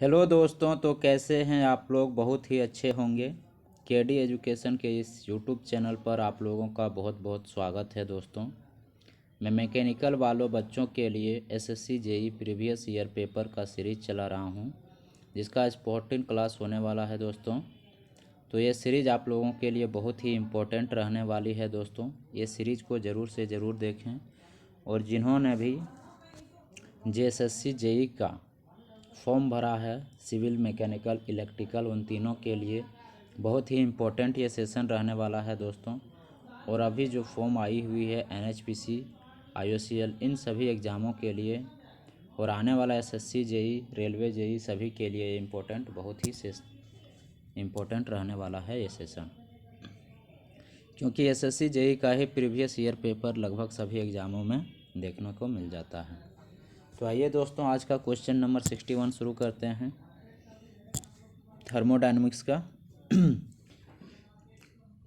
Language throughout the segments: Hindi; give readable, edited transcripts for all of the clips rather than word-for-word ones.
हेलो दोस्तों, तो कैसे हैं आप लोग। बहुत ही अच्छे होंगे। केडी एजुकेशन के इस यूट्यूब चैनल पर आप लोगों का बहुत बहुत स्वागत है दोस्तों। मैं मैकेनिकल वालों बच्चों के लिए SSC JE previous year paper का सीरीज़ चला रहा हूं, जिसका आज 14 क्लास होने वाला है दोस्तों। तो ये सीरीज़ आप लोगों के लिए बहुत ही इम्पोर्टेंट रहने वाली है दोस्तों। ये सीरीज़ को ज़रूर से ज़रूर देखें, और जिन्होंने भी जेएसएससी जेई का फॉर्म भरा है, सिविल, मैकेनिकल, इलेक्ट्रिकल, उन तीनों के लिए बहुत ही इम्पोर्टेंट ये सेशन रहने वाला है दोस्तों। और अभी जो फॉर्म आई हुई है एनएचपीसी, आईओसीएल, इन सभी एग्ज़ामों के लिए, और आने वाला एसएससी जेई, रेलवे जेई, सभी के लिए ये इम्पोर्टेंट, बहुत ही इम्पोर्टेंट रहने वाला है ये सेशन। क्योंकि एसएससी जेई का ही प्रीवियस ईयर पेपर लगभग सभी एग्ज़ामों में देखने को मिल जाता है। तो आइए दोस्तों, आज का क्वेश्चन नंबर 61 शुरू करते हैं थर्मोडायनेमिक्स का।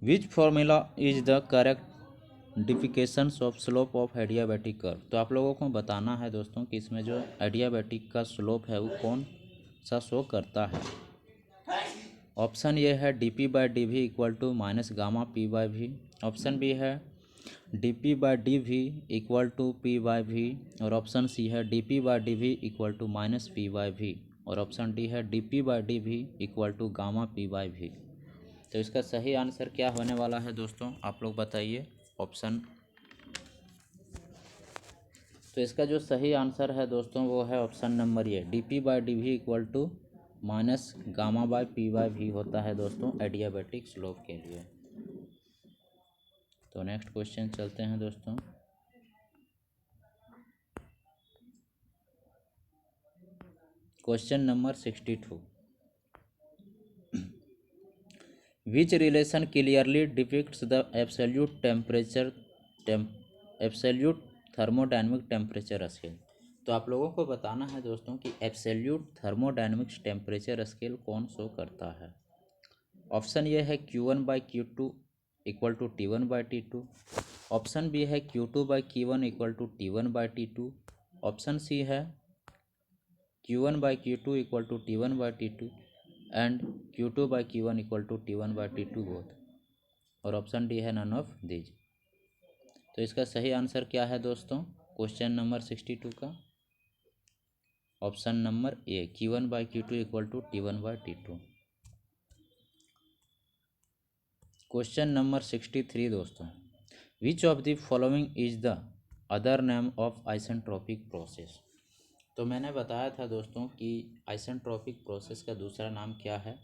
Which formula is the correct definitions of slope of adiabatic curve. तो आप लोगों को बताना है दोस्तों कि इसमें जो एडियाबैटिक का स्लोप है वो कौन सा शो करता है। ऑप्शन ए है D P by D V equal to minus gamma P by V. Option B है D P by D V equal to P by V. और ऑप्शन सी है D P by D V equal to minus P by V. और ऑप्शन डी है D P by D V equal to gamma P by V. तो इसका सही आंसर क्या होने वाला है दोस्तों, आप लोग बताइए ऑप्शन। तो इसका जो सही आंसर है दोस्तों वो है option number A, D P by D V equal to minus gamma by P by V होता है दोस्तों एडियाबैटिक स्लोप के लिए। तो नेक्स्ट क्वेश्चन चलते हैं दोस्तों। Question number 62। Which relation clearly depicts the absolute temperature absolute thermodynamic temperature scale. तो आप लोगों को बताना है दोस्तों कि एब्सोल्यूट थर्मोडायनेमिक्स टेम्परेचर स्केल कौन शो करता है। ऑप्शन ये है Q1/Q2 equal to T1/T2। Option B है Q2/Q1 equal to T1/T2। Option C है Q1/Q2 equal to T1/T2 and Q2/Q1 equal to T1/T2 both. और ऑप्शन डी है नन ऑफ दीज। तो इसका सही आंसर क्या है दोस्तों क्वेश्चन नंबर 62 का। Option number A, Q1/Q2 equal to T1/T2। Question number 63 दोस्तों। Which of the following is the other name of isentropic process. तो मैंने बताया था दोस्तों कि आइसेंट्रोपिक प्रोसेस का दूसरा नाम क्या है।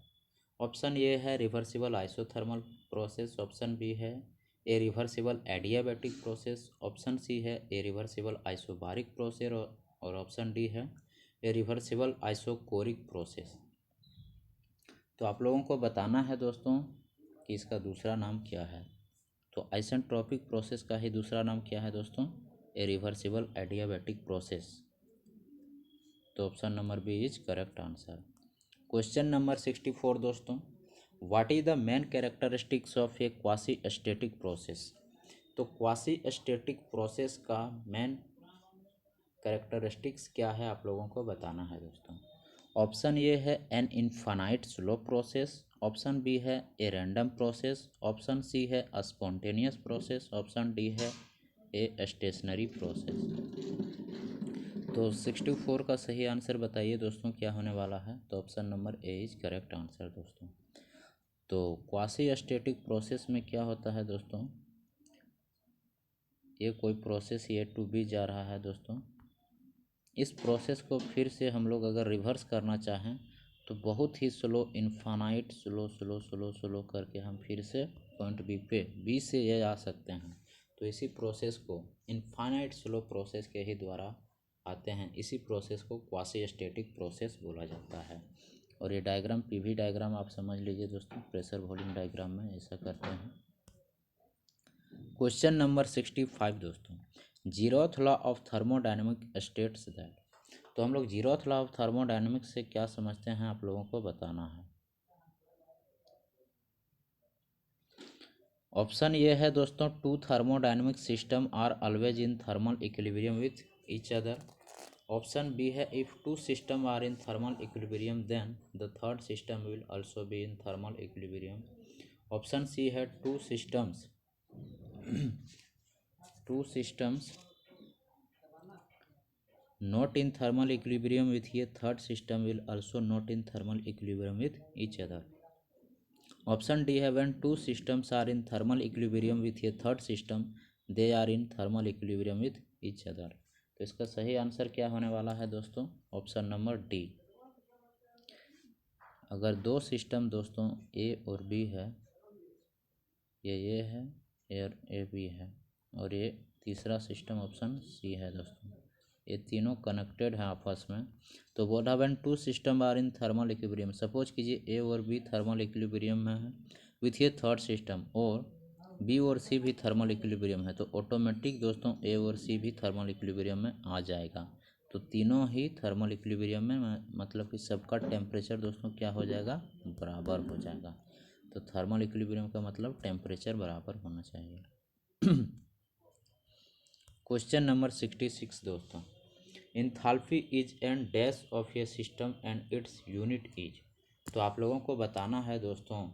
ऑप्शन ए है reversible isothermal process. Option B है a reversible adiabatic process. Option C है ए रिवर्सिबल आइसोबारिक प्रोसेस। और ऑप्शन डी है ए रिवर्सिबल आइसोकोरिक प्रोसेस। तो आप लोगों को बताना है दोस्तों कि इसका दूसरा नाम क्या है। तो आइसेंट्रोपिक प्रोसेस का ही दूसरा नाम क्या है दोस्तों, ए रिवर्सिबल एडियाबैटिक प्रोसेस। तो option number B is correct answer. Question number 64 दोस्तों। What is the main characteristics of a quasi static process. तो क्वासी स्टैटिक प्रोसेस का मेन कैरेक्टरिस्टिक्स क्या है आप लोगों को बताना है दोस्तों। ऑप्शन ए है an infinite slow process. Option B है a random process. Option C है स्पॉन्टेनियस प्रोसेस। ऑप्शन डी है ए स्टेशनरी प्रोसेस। तो 64 का सही आंसर बताइए दोस्तों क्या होने वाला है। तो option number A is correct answer दोस्तों। तो क्वासी स्टैटिक प्रोसेस में क्या होता है दोस्तों, ये कोई प्रोसेस ए टू बी जा रहा है दोस्तों। इस प्रोसेस को फिर से हम लोग अगर रिवर्स करना चाहें तो बहुत ही slow, infinite slow slow slow slow करके हम फिर से पॉइंट बी पे बी से ये आ सकते हैं। तो इसी प्रोसेस को इनफाइनाइट स्लो प्रोसेस के ही द्वारा आते हैं। इसी प्रोसेस को क्वासी स्टैटिक प्रोसेस बोला जाता है। और ये डायग्राम पीवी डायग्राम आप समझ लीजिए दोस्तों, प्रेशर वॉल्यूम डायग्राम में ऐसा करते हैं। क्वेश्चन नंबर 65 दोस्तों। Zeroth law of thermodynamic states that. तो हम लोग जीरोथ लॉ ऑफ थर्मोडायनेमिक्स से क्या समझते हैं आप लोगों को बताना है। ऑप्शन ये है दोस्तों, two thermodynamic system are always in thermal equilibrium with each other. Option B है if two system are in thermal equilibrium then the third system will also be in thermal equilibrium. Option C है two systems not in thermal equilibrium with a third system will also not in thermal equilibrium with each other. Option D है when two systems are in thermal equilibrium with a third system they are in thermal equilibrium with each other। तो इसका सही आंसर क्या होने वाला है दोस्तों? Option number D. अगर दो सिस्टम दोस्तों ए और बी है, ये है और ए बी है, और ये तीसरा सिस्टम ऑप्शन सी है दोस्तों, ये तीनों कनेक्टेड हैं आपस में। तो बोला when two system are in thermal equilibrium, suppose कीजिए ए और बी थर्मल इक्विलिब्रियम में है विथ ये थर्ड सिस्टम, और बी और सी भी थर्मल इक्विलिब्रियम है, तो ऑटोमेटिक दोस्तों ए और सी भी थर्मल इक्विलिब्रियम में आ जाएगा। तो तीनों ही थर्मल इक्विलिब्रियम में, मतलब कि सबका टेम्परेचर दोस्तों क्या हो जाएगा? बराबर हो जाएगा। तो थर्मल इक्विलिब्रियम का मतलब टेम्परेचर बराबर होना चाहिए। क्वेश्चन नंबर 66 दोस्तों, enthalpy is an dash of A system and its unit is. तो आप लोगों को बताना है दोस्तों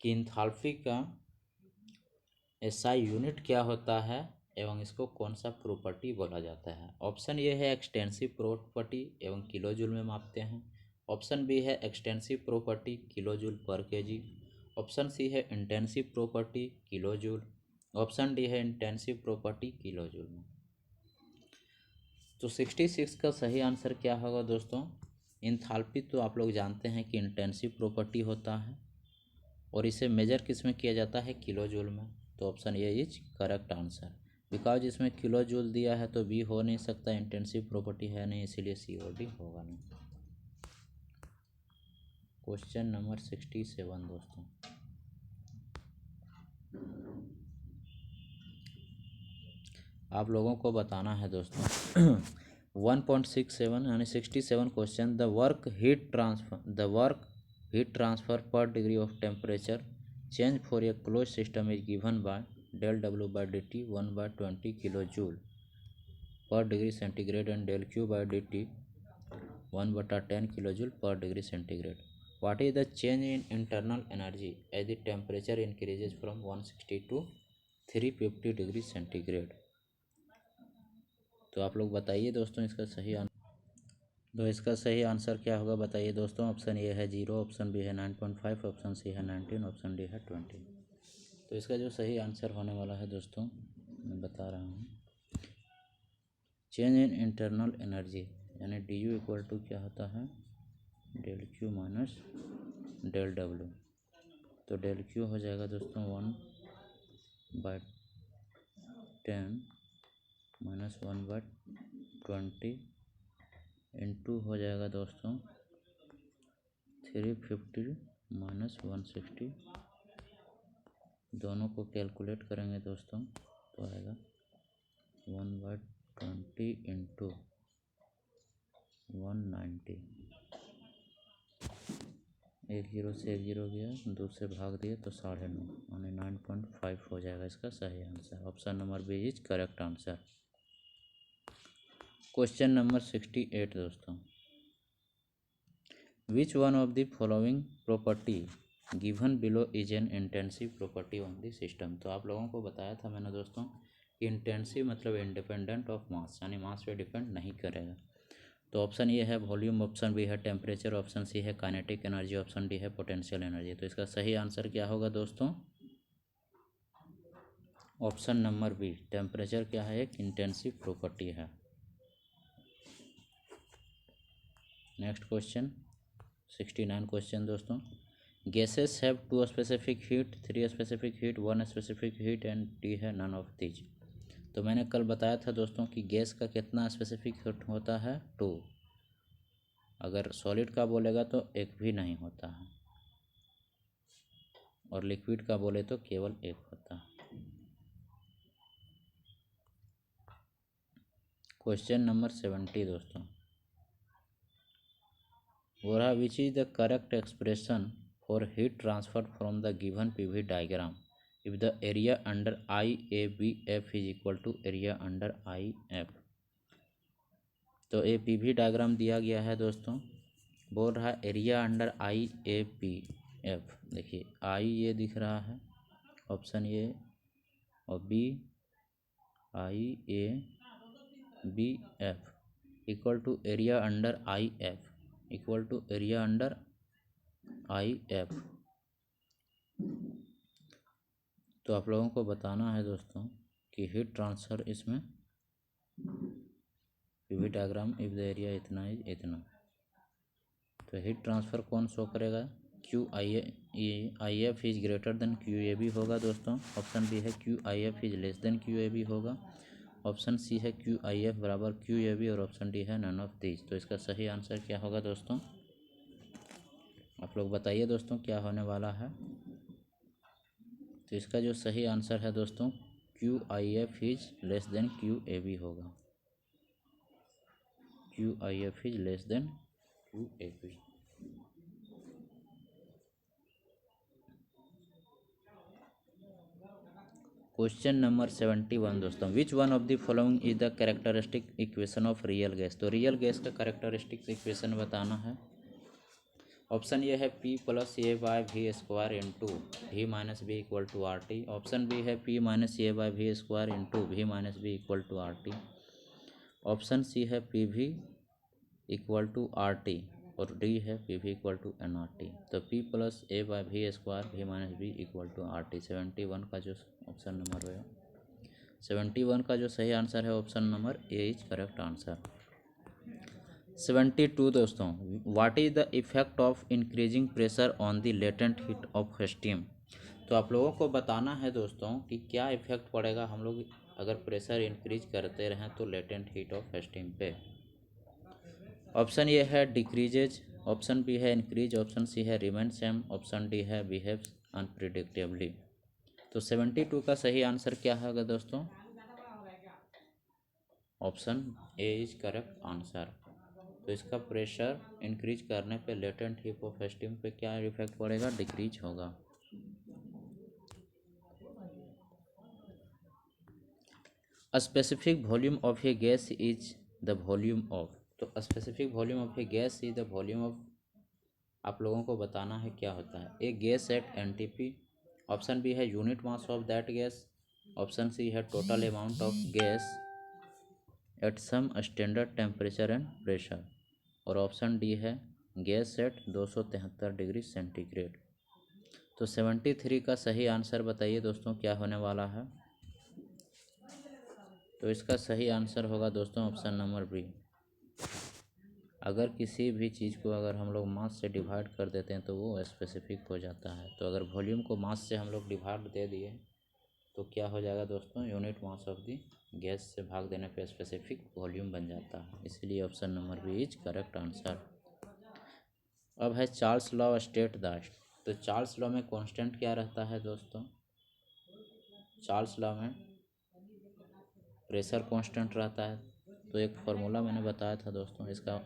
कि इंथाल्पी का एसआई यूनिट क्या होता है एवं इसको कौन सा प्रॉपर्टी बोला जाता है। ऑप्शन ए है एक्सटेंसिव प्रॉपर्टी एवं किलोजूल में मापते हैं। ऑप्शन बी है एक्सटेंसिव प्रॉपर्टी किलोजूल पर केजी। ऑप्शन सी है intensive property kilojoule. Option D है इंटेंसिव प्रॉपर्टी किलोजूल में। तो 66 का सही आंसर क्या होगा दोस्तों? इंथाल्पी तो आप लोग जानते हैं कि इंटेंसिव प्रॉपर्टी होता है और इसे मेजर किस में किया जाता है? किलोजूल में। तो option A is correct answer. Because इसमें किलो जूल दिया है तो बी हो नहीं सकता, इंटेंसिव प्रॉपर्टी है नहीं, इसीलिए सी और डी होगा नहीं। क्वेश्चन नंबर 67 दोस्तों, आप लोगों को बताना है दोस्तों 1.67 यानी 67 question, the work heat transfer per degree of temperature change for a close system is given by del W by dt 1/20 kilo joule per degree centigrade and del Q by dt 1/10 kilo joule per degree centigrade. What is the change in internal energy as the temperature increases from 160 to 350 degree centigrade? तो आप लोग बताइए दोस्तों इसका सही आंसर क्या होगा? बताइए दोस्तों। ऑप्शन ए है 0, ऑप्शन बी है 9.5, ऑप्शन सी है 19, ऑप्शन डी है 20। तो इसका जो सही आंसर होने वाला है दोस्तों, मैं बता रहा हूँ, चेंज इन इंटरनल एनर्जी यानी डी यू इक्वल टू क्या होता है? del Q minus del W। तो del Q हो जाएगा दोस्तों 1/10 माइनस 1/20 इंटू हो जाएगा दोस्तों 350 माइनस 160। दोनों को कैलकुलेट करेंगे दोस्तों तो आएगा 1/20 इंटू 190। एक जीरो से एक जीरो गया, 2 से भाग दिए तो 9.5 यानी 9.5 हो जाएगा इसका सही answer. Option number B is correct answer. Question number 68 दोस्तों, which one of the following property given below is an intensive property on the system. तो आप लोगों को बताया था मैंने दोस्तों कि इंटेंसिव मतलब इंडिपेंडेंट ऑफ मास, यानी मास पे डिपेंड नहीं करेगा। तो ऑप्शन ए है वॉल्यूम, ऑप्शन बी है टेम्परेचर, ऑप्शन सी है काइनेटिक एनर्जी, ऑप्शन डी है पोटेंशियल एनर्जी। तो इसका सही आंसर क्या होगा दोस्तों? ऑप्शन नंबर बी, टेम्परेचर क्या है? एक इंटेंसिव प्रॉपर्टी है। नेक्स्ट क्वेश्चन 69 क्वेश्चन दोस्तों, gases have 2 specific heat, 3 specific heat, 1 specific heat and D है नन ऑफ दीज। तो मैंने कल बताया था दोस्तों कि गैस का कितना स्पेसिफिक हीट होता है? 2। अगर सॉलिड का बोलेगा तो एक भी नहीं होता है, और लिक्विड का बोले तो केवल एक होता है। क्वेश्चन नंबर 70 दोस्तों, बोला which is the correct expression for heat transfer from the given PV diagram if the area under IABF is equal to area under IF। तो ए पी वी डायग्राम दिया गया है दोस्तों, बोल रहा है area under I A P F. देखिए आई ये दिख रहा है ऑप्शन ये, और B I A B F equal to area under I F, equal to area under I F. तो आप लोगों को बताना है दोस्तों कि हीट ट्रांसफ़र इसमें PV diagram if the area इतना है इतना, तो हीट ट्रांसफ़र कौन शो करेगा, Q I F is greater than Q A B होगा दोस्तों। ऑप्शन बी है Q I F is less than Q A B होगा। ऑप्शन सी है क्यू आई एफ बराबर क्यू ए बी, और ऑप्शन डी है नन ऑफ दीज। तो इसका सही आंसर क्या होगा दोस्तों, आप लोग बताइए दोस्तों क्या होने वाला है। तो इसका जो सही आंसर है दोस्तों Q I F is less than Q A B होगा, Q I F is less than Q A B. Question number 71 दोस्तों, which one of the following is the characteristic equation of real gas. तो रियल गैस का कैरेक्टरिस्टिक इक्वेशन बताना है। ऑप्शन ये है P plus A by V square into V minus B equal to R T. Option B है P minus A by V square into V minus B equal to R T. Option C है P V equal to R T, और डी है P V equal to N R T. तो P plus A by V square V minus B equal to R T. 71 का जो ऑप्शन नंबर है 71 का जो सही आंसर है option number A is correct answer. 72 दोस्तों, what is the effect of increasing pressure on the latent heat of steam. तो आप लोगों को बताना है दोस्तों कि क्या इफेक्ट पड़ेगा हम लोग अगर प्रेशर इंक्रीज करते रहें तो लेटेंट हीट ऑफ स्टीम पे। ऑप्शन ये है डिक्रीजेज, ऑप्शन बी है इंक्रीज, ऑप्शन सी है रिमेन सेम, ऑप्शन डी है बिहेव्स अनप्रिडिक्टेबली। तो 72 का सही आंसर क्या होगा दोस्तों, option A is correct answer. तो इसका प्रेशर इंक्रीज करने पे लेटेंट हीट ऑफ स्टीम पे क्या इफेक्ट पड़ेगा, डिक्रीज होगा। A specific volume of a gas is the volume of. तो specific volume of a gas is the volume of, आप लोगों को बताना है क्या होता है। A gas at NTP, option B है unit mass of that gas, option C है total amount of gas at some standard temperature and pressure, और ऑप्शन डी है गैस एट 273 डिग्री सेंटीग्रेड। तो 73 का सही आंसर बताइए दोस्तों क्या होने वाला है। तो इसका सही आंसर होगा दोस्तों ऑप्शन नंबर बी। अगर किसी भी चीज़ को अगर हम लोग मास से डिवाइड कर देते हैं तो वो स्पेसिफिक हो जाता है। तो अगर वॉल्यूम को मास से हम लोग डिवाइड दे दिए तो क्या हो जाएगा दोस्तों, unit mass of the gas से भाग देने पे स्पेसिफिक वॉल्यूम बन जाता है। इसलिए option number B is correct answer. अब है चार्ल्स लॉ स्टेट दैट। तो चार्ल्स लॉ में कांस्टेंट क्या रहता है दोस्तों, चार्ल्स लॉ में प्रेशर कांस्टेंट रहता है। तो एक फार्मूला मैंने बताया था दोस्तों इसका,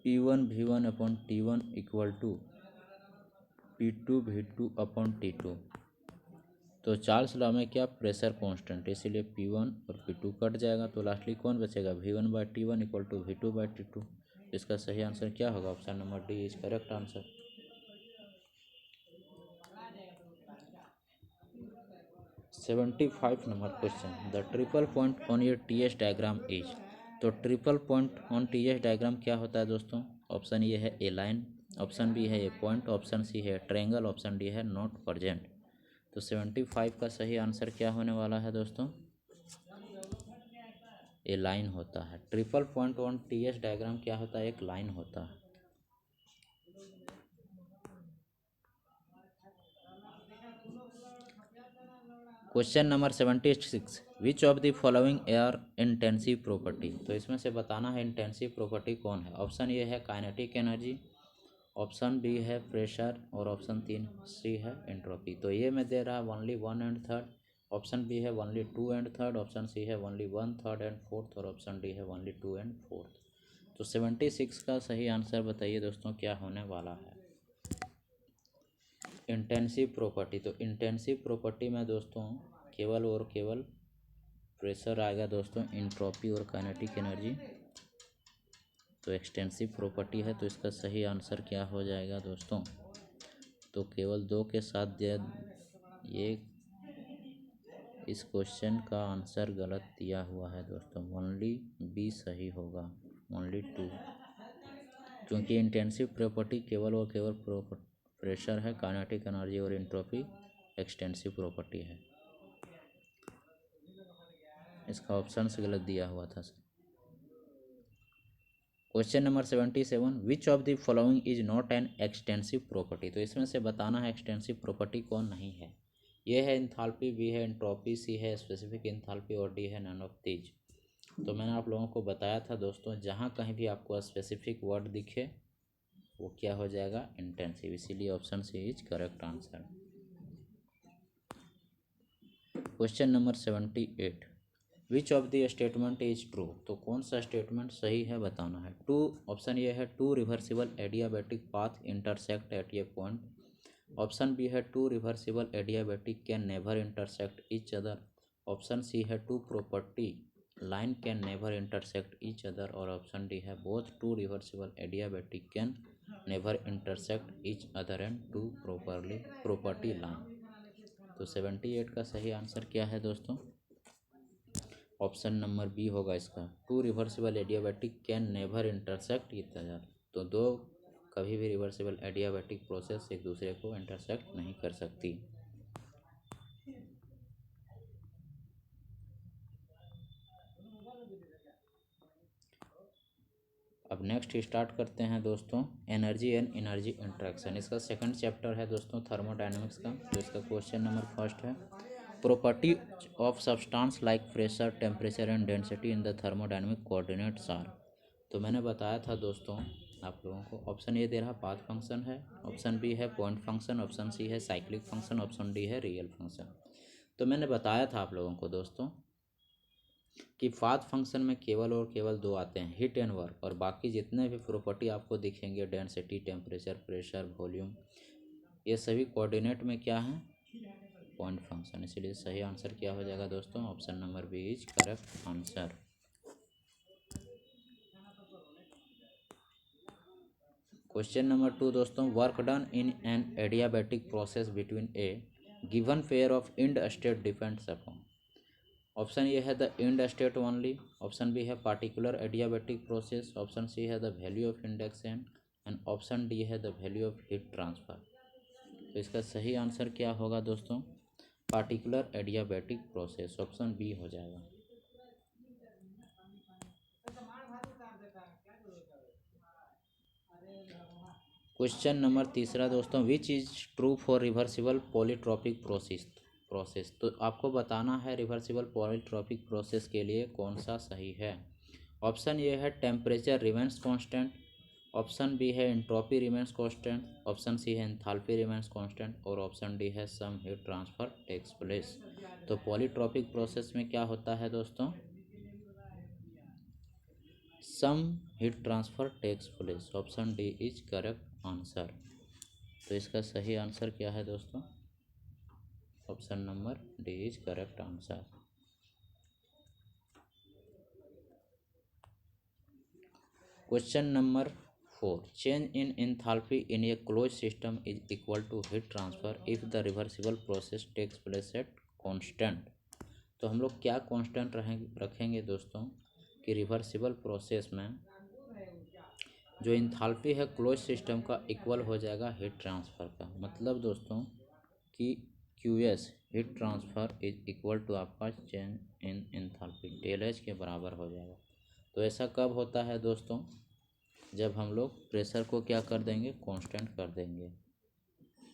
P1 V1 upon T1 equal to P2 V2 upon T2। तो चार्ल्स लॉ में क्या, प्रेशर कांस्टेंट, इसीलिए P1 और P2 कट जाएगा तो लास्टली कौन बचेगा, V1 by T1 equal to V2 by T2। इसका सही आंसर क्या होगा, option number D is correct answer. 75 number question, the triple point on your TS diagram is. तो triple point on TS diagram क्या होता है दोस्तों, ऑप्शन ये है ए लाइन, ऑप्शन बी है ए पॉइंट, ऑप्शन सी है ट्रायंगल, ऑप्शन डी है नॉट प्रेजेंट। तो 75 का सही आंसर क्या होने वाला है दोस्तों, ए लाइन होता है। Triple point on TS diagram क्या होता है, एक लाइन होता है। Question number 76, which of the following air intensive property. तो इसमें से बताना है इंटेंसिव प्रॉपर्टी कौन है। ऑप्शन ये है काइनेटिक एनर्जी, ऑप्शन बी है प्रेशर, और ऑप्शन 3 सी है एंट्रोपी। तो ये में दे रहा है ओनली 1 एंड 3, ऑप्शन बी है ओनली 2 एंड 3, ऑप्शन सी है ओनली 1 3 एंड 4, और ऑप्शन डी है ओनली 2 एंड 4। तो 76 का सही आंसर बताइए दोस्तों क्या होने वाला है। इंटेंसिव प्रॉपर्टी, तो इंटेंसिव प्रॉपर्टी में दोस्तों केवल और केवल प्रेशर आएगा दोस्तों इंट्रोपी और काइनेटिक एनर्जी, तो एक्सटेंसिव प्रॉपर्टी है, तो इसका सही आंसर क्या हो जाएगा दोस्तों? तो केवल 2 के साथ ये इस क्वेश्चन का आंसर गलत दिया हुआ है दोस्तों, ओनली बी सही होगा, ओनली 2, क्योंकि इंटेंसिव प्रॉपर्टी केवल और केवल प्रेशर है, काइनेटिक एनर्जी और एंट्रोपी एक्सटेंसिव प्रॉपर्टी है। इसका ऑप्शन से गलत दिया हुआ था sir. Question number 77, which of the following is not an extensive property? तो इसमें से बताना है एक्सटेंसिव प्रॉपर्टी कौन नहीं है। ये है इंथाल्पी, बी है एंट्रोपी, सी है स्पेसिफिक इंथाल्पी और डी है नन ऑफ दीज। तो मैंने आप लोगों को बताया था दोस्तों, जहाँ कहीं भी आपको स्पेसिफिक वर्ड दिखे वो क्या हो जाएगा? इंटेंसिव, इसीलिए option C is correct answer. Question number 78, which of the statement is true? तो कौन सा स्टेटमेंट सही है बताना है। टू, ऑप्शन ये है two reversible adiabatic path intersect at a point. Option B है two reversible adiabatic can never intersect each other. Option C है two property line can never intersect each other. और ऑप्शन डी है both two reversible adiabatic can never intersect each other and two property line. तो 78 का सही आंसर क्या है दोस्तों? ऑप्शन नंबर बी होगा इसका, two reversible adiabatic can never intersect each other. तो दो कभी भी रिवर्सिबल एडियाबैटिक प्रोसेस एक दूसरे को इंटरसेक्ट नहीं कर सकती। अब नेक्स्ट स्टार्ट करते हैं दोस्तों, एनर्जी एंड एनर्जी इंटरेक्शन। इसका सेकंड चैप्टर है दोस्तों थर्मोडायनेमिक्स का। तो इसका क्वेश्चन नंबर फर्स्ट है, property of substance like pressure, temperature and density in the thermodynamic coordinates are. तो मैंने बताया था दोस्तों आप लोगों को, ऑप्शन ए दे रहा पाथ फंक्शन है, ऑप्शन बी है पॉइंट फंक्शन, ऑप्शन सी है साइक्लिक फंक्शन, ऑप्शन डी है रियल फंक्शन। तो मैंने बताया था आप लोगों को दोस्तों कि पाथ फंक्शन में केवल और केवल दो आते हैं, हीट एंड वर्क, और बाकी जितने भी प्रॉपर्टी आपको दिखेंगे डेंसिटी, टेम्परेचर, प्रेशर, वॉल्यूम, ये सभी कोऑर्डिनेट में क्या है? Point function. इसलिए सही आंसर क्या हो जाएगा दोस्तों? Option number B is correct answer. Question number 2 दोस्तों, work done in an adiabatic process between a given pair of end state depends upon. Option A है the end state only, option B है particular adiabatic process, option C है the value of induction and option D है the value of heat transfer. तो इसका सही आंसर क्या होगा दोस्तों? Particular adiabatic process, option B हो जाएगा। क्वेश्चन नंबर 3 दोस्तों, which is true for reversible polytropic process. तो आपको बताना है रिवर्सिबल पॉलीट्रॉपिक प्रोसेस के लिए कौन सा सही है। ऑप्शन ए है temperature remains constant, option B है entropy remains constant, option C है एंथैल्पी रिमेंस कांस्टेंट और ऑप्शन डी है some heat transfer takes place. तो पॉलीट्रॉपिक प्रोसेस में क्या होता है दोस्तों? Some heat transfer takes place, option D is correct answer. तो इसका सही आंसर क्या है दोस्तों? Option number D is correct answer. Question number 4, change in enthalpy in a close system is equal to heat transfer if the reversible process takes place at constant. तो हम लोग क्या कांस्टेंट रखेंगे दोस्तों कि रिवर्सिबल प्रोसेस में जो एंथैल्पी है क्लोज सिस्टम का इक्वल हो जाएगा हीट ट्रांसफ़र का। मतलब दोस्तों कि QS heat transfer is equal to आपका change in enthalpy del H के बराबर हो जाएगा। तो ऐसा कब होता है दोस्तों? जब हम लोग प्रेशर को क्या कर देंगे? कांस्टेंट कर देंगे।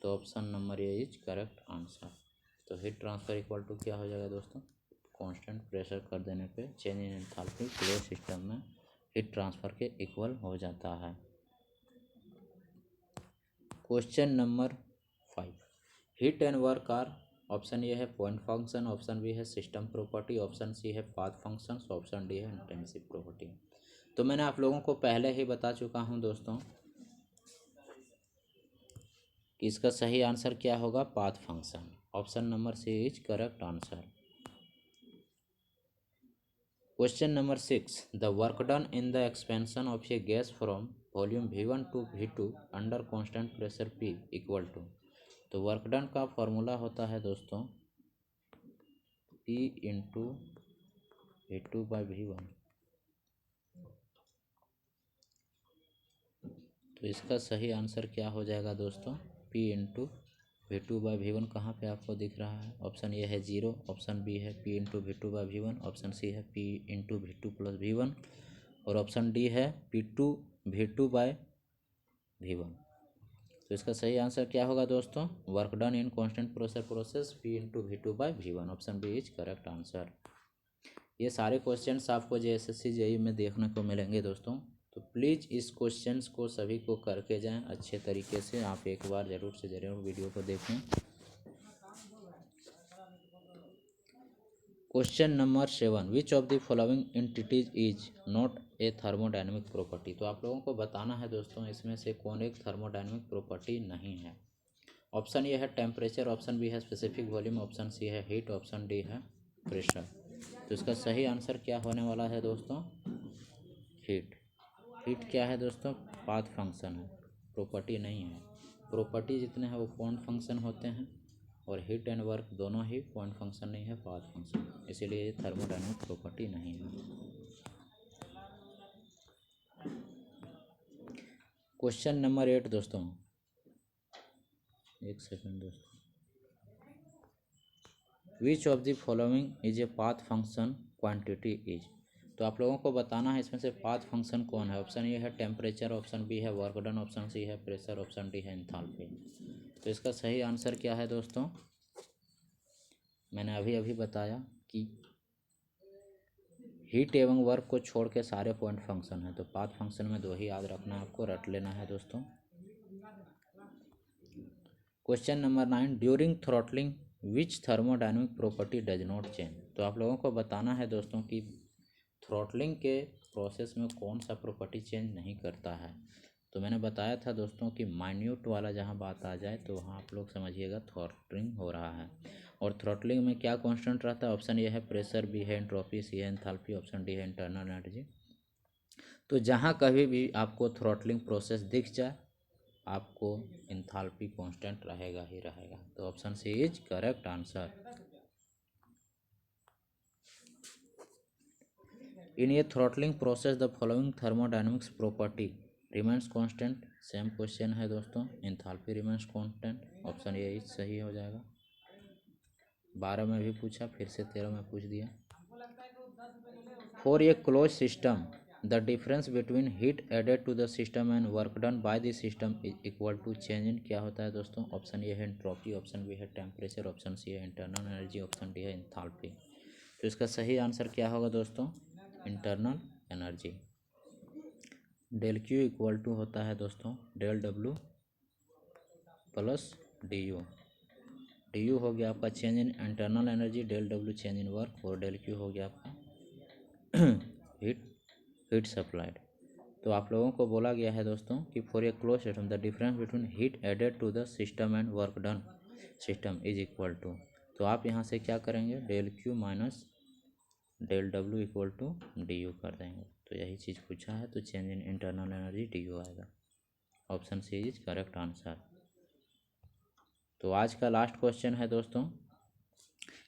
तो option number A is correct answer. तो हीट ट्रांसफ़र इक्वल टू क्या हो जाएगा दोस्तों? कांस्टेंट प्रेशर कर देने पे change in enthalpy close system में हीट ट्रांसफ़र के इक्वल हो जाता है। Question number 5, heat and work are, option A है पॉइंट फंक्शन, ऑप्शन बी है सिस्टम प्रॉपर्टी, ऑप्शन सी है पाथ फंक्शन, ऑप्शन डी है इंटेंसिव प्रॉपर्टी। तो मैंने आप लोगों को पहले ही बता चुका हूं दोस्तों कि इसका सही आंसर क्या होगा? Path function, option number C is correct answer. Question number 6, the work done in the expansion of a gas from volume V1 to V2 under constant pressure P equal to. तो वर्क डन का फॉर्मूला होता है दोस्तों P into V2 by V1। तो इसका सही आंसर क्या हो जाएगा दोस्तों, P into V2 by V1 कहाँ पे आपको दिख रहा है? ऑप्शन ए है 0, ऑप्शन बी है P into V2 by V1, option C है P into V2 plus V1 और ऑप्शन डी है P2 V2 बाई V1। तो इसका सही आंसर क्या होगा दोस्तों, work done in constant pressure process P into V2 by V1। Option B is correct answer. ये सारे क्वेश्चंस आपको JSSC JEE में देखने को मिलेंगे दोस्तों, तो प्लीज़ इस क्वेश्चंस को सभी को करके जाएं अच्छे तरीके से। आप एक बार ज़रूर से ज़रूर वीडियो को देखें। Question number 7, which of the following entities is not a thermodynamic property. तो आप लोगों को बताना है दोस्तों इसमें से कौन एक थर्मोडायनेमिक प्रॉपर्टी नहीं है। ऑप्शन ए है टेम्परेचर, ऑप्शन बी है स्पेसिफिक वॉल्यूम, ऑप्शन सी है हीट, ऑप्शन डी है प्रेशर। तो इसका सही आंसर क्या होने वाला है दोस्तों, हीट। हीट क्या है दोस्तों, पाथ फंक्शन है, प्रॉपर्टी नहीं है। प्रॉपर्टी जितने हैं वो पॉइंट फंक्शन होते हैं और हीट एंड वर्क दोनों ही पॉइंट फंक्शन नहीं है, पाथ फंक्शन, इसीलिए ये थर्मोडायनेमिक प्रॉपर्टी नहीं है। क्वेश्चन नंबर 8 दोस्तों, एक सेकंड दोस्तों, which of the following is a path function quantity is. तो आप लोगों को बताना है इसमें से पाथ फंक्शन कौन है। ऑप्शन ए है टेम्परेचर, ऑप्शन बी है वर्क डन, ऑप्शन सी है प्रेशर, ऑप्शन डी है एंथैल्पी। तो इसका सही आंसर क्या है दोस्तों, मैंने अभी अभी बताया कि हीट एवं वर्क को छोड़ के सारे पॉइंट फंक्शन है, तो पाथ फंक्शन में दो ही याद रखना है, आपको रट लेना है दोस्तों। Question number 9, during throttling which thermodynamic property does not change. तो आप लोगों को बताना है दोस्तों कि थ्रॉटलिंग के प्रोसेस में कौन सा प्रॉपर्टी चेंज नहीं करता है। तो मैंने बताया था दोस्तों कि माइन्यूट वाला जहाँ बात आ जाए तो वहाँ आप लोग समझिएगा थ्रॉटलिंग हो रहा है। और थ्रॉटलिंग में क्या कांस्टेंट रहता है, ऑप्शन ए है प्रेशर, बी है एंट्रोपी, सी है एंथैल्पी, ऑप्शन डी है इंटरनल एनर्जी। तो जहाँ कभी भी आपको थ्रॉटलिंग प्रोसेस दिख जाए आपको एंथैल्पी कांस्टेंट रहेगा ही रहेगा। तो option C is correct answer. In a throttling process the following thermodynamics property remains constant. Same question है दोस्तों, enthalpy remains constant, option A is सही हो जाएगा। 12 में भी पूछा, फिर से 13 में पूछ दिया। For a close system the difference between heat added to the system and work done by the system is equal to change in क्या होता है दोस्तों, ऑप्शन ए है एंट्रोपी, ऑप्शन बी है टेम्परेचर, ऑप्शन सी है इंटरनल एनर्जी, ऑप्शन डी है एंथैल्पी। तो इसका सही आंसर क्या होगा दोस्तों, internal energy. Del Q equal to होता है दोस्तों del W plus D U. D you हो गया आपका change in internal energy, del W change in work और डेल क्यू हो गया आपका हीट सप्लाइड। तो आप लोगों को बोला गया है दोस्तों कि for a close system the difference between heat added to the system and work done system is equal to. तो आप यहाँ से क्या करेंगे, del Q minus del W equal to D U कर देंगे। तो यही चीज़ पूछा है, तो change in internal energy D U आएगा। Option C is correct answer. तो आज का लास्ट क्वेश्चन है दोस्तों,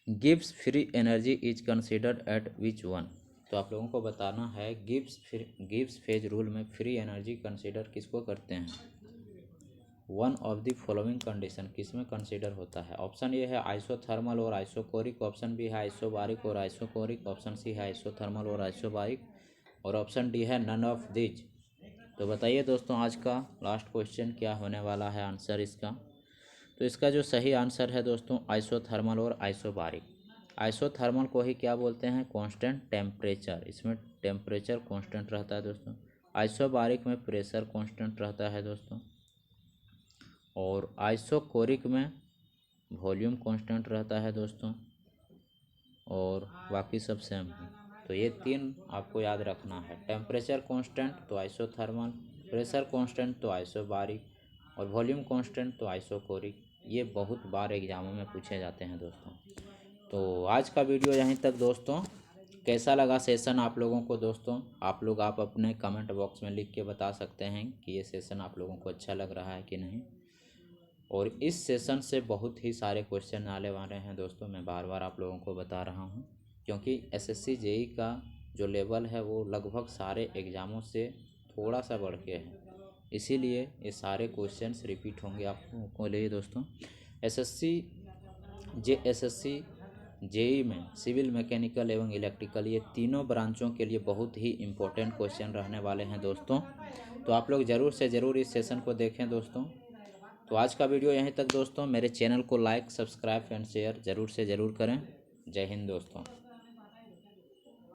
Gibbs free energy is considered at which one. तो आप लोगों को बताना है गिब्स फेज रूल में फ्री एनर्जी कंसिडर किसको करते हैं। One of the following condition किस में कंसिडर होता है। ऑप्शन ए है आइसोथर्मल और आइसोकोरिक, ऑप्शन बी है आइसोबारिक और आइसोकोरिक, ऑप्शन सी है आइसोथर्मल और आइसोबारिक और ऑप्शन डी है नन ऑफ दिज। तो बताइए दोस्तों आज का लास्ट क्वेश्चन क्या होने वाला है आंसर इसका। तो इसका जो सही आंसर है दोस्तों आइसोथर्मल और आइसोबारिक। आइसोथर्मल को ही क्या बोलते हैं, कांस्टेंट टेम्परेचर, इसमें टेम्परेचर कांस्टेंट रहता है दोस्तों। आइसोबारिक में प्रेशर कांस्टेंट रहता है दोस्तों और आइसोकोरिक में वॉल्यूम कांस्टेंट रहता है दोस्तों और बाकी सब सेम है। तो ये तीन आपको याद रखना है, टेम्परेचर कांस्टेंट तो आइसोथर्मल, प्रेशर कांस्टेंट तो आइसोबारिक और वॉल्यूम कांस्टेंट तो आइसोकोरिक। ये बहुत बार एग्जामों में पूछे जाते हैं दोस्तों। तो आज का वीडियो यहीं तक दोस्तों। कैसा लगा सेशन आप लोगों को दोस्तों? आप अपने कमेंट बॉक्स में लिख के बता सकते हैं कि ये सेशन आप लोगों को अच्छा लग रहा है कि नहीं। और इस सेशन से बहुत ही सारे क्वेश्चन आने वाले हैं दोस्तों, मैं बार बार आप लोगों को बता रहा हूँ, क्योंकि एसएससी जेई का जो लेवल है वो लगभग सारे एग्ज़ामों से थोड़ा सा बढ़ के है, इसीलिए ये सारे क्वेश्चंस रिपीट होंगे आप लोगों को लिए दोस्तों। एसएससी जेई में सिविल, मैकेनिकल एवं इलेक्ट्रिकल, ये तीनों ब्रांचों के लिए बहुत ही इम्पोर्टेंट क्वेश्चन रहने वाले हैं दोस्तों। तो आप लोग ज़रूर से ज़रूर इस सेशन को देखें दोस्तों। तो आज का वीडियो यहीं तक दोस्तों। मेरे चैनल को लाइक, सब्सक्राइब एंड शेयर ज़रूर से ज़रूर करें। जय हिंद दोस्तों।